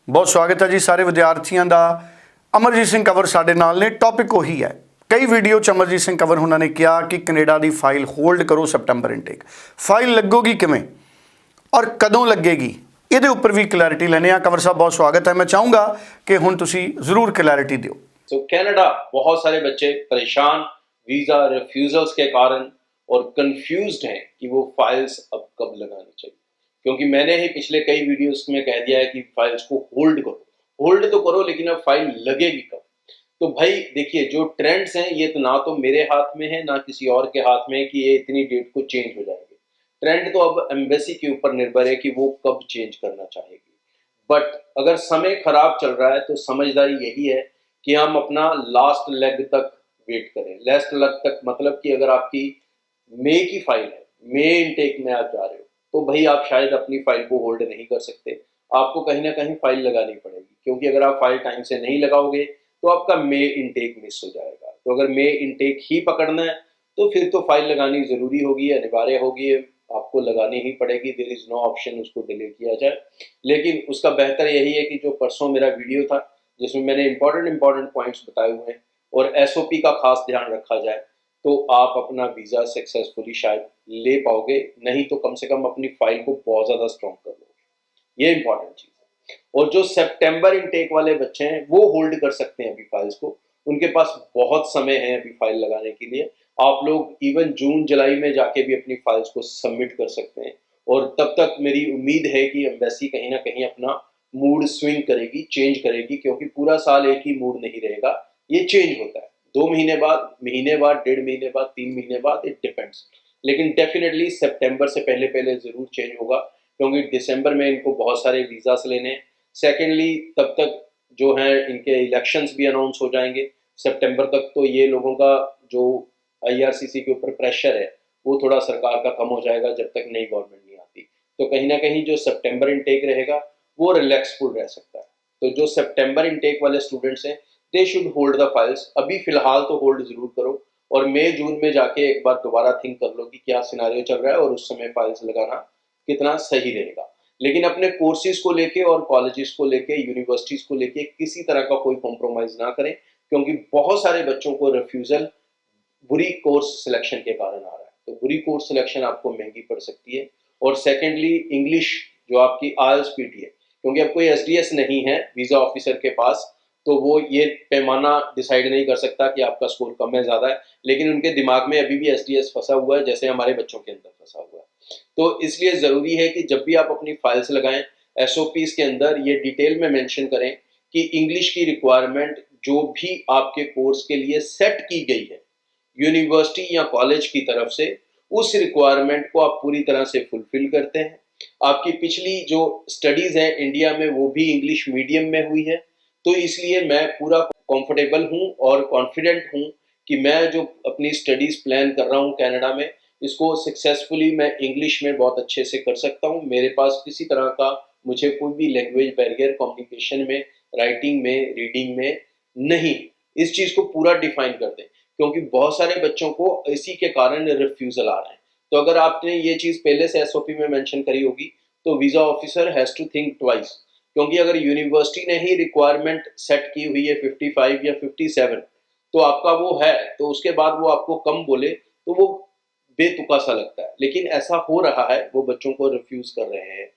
बहुत स्वागत है जी सारे विद्यार्थियों का। अमरजीत सिंह कंवर साडे नाल ने। टॉपिक वही है, कई वीडियो च अमरजीत सिंह कंवर उन्होंने कहा कि कनेडा की फाइल होल्ड करो, सैप्टेंबर इनटेक फाइल लगोगी किमें और कदों लगेगी, ये उपर भी क्लैरिटी लेने। कंवर साहब बहुत स्वागत है। मैं चाहूँगा कि हुण तुसीं जरूर क्लैरिटी दिओ। तो कनाडा बहुत सारे बच्चे परेशान वीज़ा रिफ्यूजल्स के कारण और कंफ्यूज्ड हैं कि वो फाइल्स अब कब लगानी चाहिए, क्योंकि मैंने ही पिछले कई वीडियोस में कह दिया है कि फाइल्स को होल्ड तो करो लेकिन अब फाइल लगेगी कब। तो भाई देखिए, जो ट्रेंड्स हैं ये तो ना तो मेरे हाथ में है ना किसी और के हाथ में है कि ये इतनी डेट को चेंज हो जाएंगे। ट्रेंड तो अब एम्बेसी के ऊपर निर्भर है कि वो कब चेंज करना चाहेगी। बट अगर समय खराब चल रहा है तो समझदारी यही है कि हम अपना लास्ट लेग तक वेट करें। लास्ट लेग तक मतलब कि अगर आपकी मई की फाइल है, मई इनटेक में आप जा रहे हो, तो भाई आप शायद अपनी फाइल को होल्ड नहीं कर सकते, आपको कहीं ना कहीं फाइल लगानी पड़ेगी, क्योंकि अगर आप फाइल टाइम से नहीं लगाओगे तो आपका मई इनटेक मिस हो जाएगा। तो अगर मई इनटेक ही पकड़ना है तो फिर तो फाइल लगानी जरूरी होगी, अनिवार्य होगी, आपको लगानी ही पड़ेगी। देयर इज नो ऑप्शन उसको डिले किया जाए। लेकिन उसका बेहतर यही है कि जो परसों मेरा वीडियो था जिसमें मैंने इंपॉर्टेंट पॉइंट्स बताए हुए हैं और एसओपी का खास ध्यान रखा जाए, तो आप अपना वीज़ा सक्सेसफुली शायद ले पाओगे, नहीं तो कम से कम अपनी फाइल को बहुत ज़्यादा स्ट्रॉन्ग कर लोगे। ये इंपॉर्टेंट चीज़ है। और जो सितंबर इनटेक वाले बच्चे हैं वो होल्ड कर सकते हैं अभी फाइल्स को, उनके पास बहुत समय है अभी फाइल लगाने के लिए। आप लोग इवन जून जुलाई में जाके भी अपनी फाइल्स को सबमिट कर सकते हैं, और तब तक मेरी उम्मीद है कि एम्बेसी कहीं ना कहीं अपना मूड स्विंग करेगी, चेंज करेगी, क्योंकि पूरा साल एक ही मूड नहीं रहेगा, ये चेंज होता है 2 महीने बाद, महीने बाद, 1.5 महीने बाद, 3 महीने बाद, इट डिपेंड्स। लेकिन डेफिनेटली सितंबर से पहले पहले जरूर चेंज होगा, क्योंकि दिसंबर में इनको बहुत सारे वीज़ास लेने हैं। सेकेंडली तब तक जो है इनके इलेक्शंस भी अनाउंस हो जाएंगे सितंबर तक, तो ये लोगों का जो आईआरसीसी के ऊपर प्रेशर है वो थोड़ा सरकार का कम हो जाएगा जब तक नई गवर्नमेंट नहीं आती। तो कहीं ना कहीं जो सितंबर इनटेक रहेगा वो रिलैक्सफुल रह सकता है। तो जो सितंबर इनटेक वाले स्टूडेंट्स हैं they should hold the files. अभी फिलहाल तो होल्ड जरूर करो, और मई जून में जाके एक बार दोबारा थिंक कर लो कि क्या सिनारियो चल रहा है और उस समय फाइल्स लगाना कितना सही रहेगा। लेकिन अपने कोर्सेज को लेके और कॉलेजेस को लेके, यूनिवर्सिटीज को लेके किसी तरह का कोई कॉम्प्रोमाइज ना करें, क्योंकि बहुत सारे बच्चों को रिफ्यूजल बुरी कोर्स सिलेक्शन के कारण आ रहा है। तो बुरी कोर्स सिलेक्शन आपको महंगी पड़ सकती है। और सेकेंडली इंग्लिश जो आपकी आईएलटीएस पीटी है, क्योंकि अब कोई एसडीएस नहीं है वीज़ा ऑफिसर के पास, तो वो ये पैमाना डिसाइड नहीं कर सकता कि आपका स्कोर कम है ज़्यादा है, लेकिन उनके दिमाग में अभी भी एसडीएस फंसा हुआ है, जैसे हमारे बच्चों के अंदर फंसा हुआ है। तो इसलिए ज़रूरी है कि जब भी आप अपनी फाइल्स लगाएं, एसओपीज के अंदर ये डिटेल में मेंशन करें कि इंग्लिश की रिक्वायरमेंट जो भी आपके कोर्स के लिए सेट की गई है यूनिवर्सिटी या कॉलेज की तरफ से, उस रिक्वायरमेंट को आप पूरी तरह से फुलफिल करते हैं। आपकी पिछली जो स्टडीज है इंडिया में वो भी इंग्लिश मीडियम में हुई है, तो इसलिए मैं पूरा कंफर्टेबल हूं और कॉन्फिडेंट हूं कि मैं जो अपनी स्टडीज प्लान कर रहा हूं कनाडा में, इसको सक्सेसफुली मैं इंग्लिश में बहुत अच्छे से कर सकता हूं। मेरे पास किसी तरह का मुझे कोई भी लैंग्वेज बैरियर कम्युनिकेशन में, राइटिंग में, रीडिंग में नहीं। इस चीज को पूरा डिफाइन कर दें, क्योंकि बहुत सारे बच्चों को इसी के कारण रिफ्यूजल आ रहे हैं। तो अगर आपने ये चीज पहले से एसओपी में मेंशन करी होगी तो visa officer has to think twice, क्योंकि अगर यूनिवर्सिटी ने ही रिक्वायरमेंट सेट की हुई है 55 या 57, तो आपका वो है, तो उसके बाद वो आपको कम बोले तो वो बेतुका सा लगता है। लेकिन ऐसा हो रहा है, वो बच्चों को रिफ्यूज कर रहे हैं।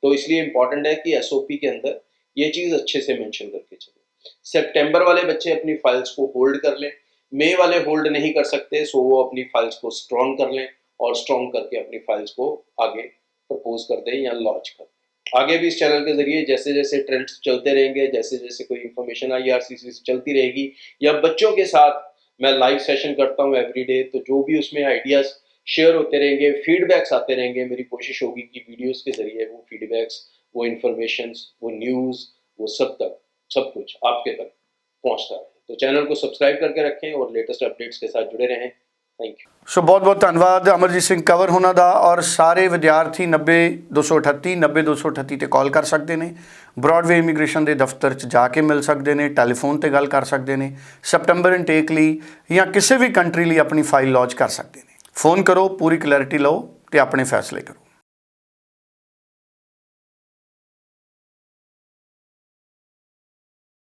तो इसलिए इंपॉर्टेंट है कि एसओपी के अंदर ये चीज अच्छे से मेंशन करके चले। सितंबर वाले बच्चे अपनी फाइल्स को होल्ड कर लें, मई वाले होल्ड नहीं कर सकते, सो वो अपनी फाइल्स को स्ट्रॉन्ग कर लें और स्ट्रॉन्ग करके अपनी फाइल्स को आगे प्रपोज कर दें या लॉन्च कर दें। आगे भी इस चैनल के जरिए जैसे जैसे ट्रेंड्स चलते रहेंगे, जैसे जैसे कोई इन्फॉर्मेशन आईआरसीसी से चलती रहेगी, या बच्चों के साथ मैं लाइव सेशन करता हूँ एवरीडे, तो जो भी उसमें आइडियाज शेयर होते रहेंगे, फीडबैक्स आते रहेंगे, मेरी कोशिश होगी कि वीडियोस के जरिए वो फीडबैक्स, वो इन्फॉर्मेशंस, वो न्यूज़, वो सब कुछ आपके तक पहुंचता रहे। तो चैनल को सब्सक्राइब करके रखें और लेटेस्ट अपडेट्स के साथ जुड़े रहें। Thank you. सो बहुत बहुत धन्यवाद अमरजीत सिंह कंवर होना दा। और सारे विद्यार्थी 90-238 90-238 ते कॉल कर सकते हैं, ब्रॉडवे इमीग्रेशन के दफ्तर च जाके मिल सकते हैं, टैलीफोन ते गल कर सकते हैं, सितंबर इनटेक लिए या किसी भी कंट्री लिए अपनी फाइल लॉन्च कर सकते हैं। फोन करो, पूरी क्लैरिटी लो तो अपने फैसले करो।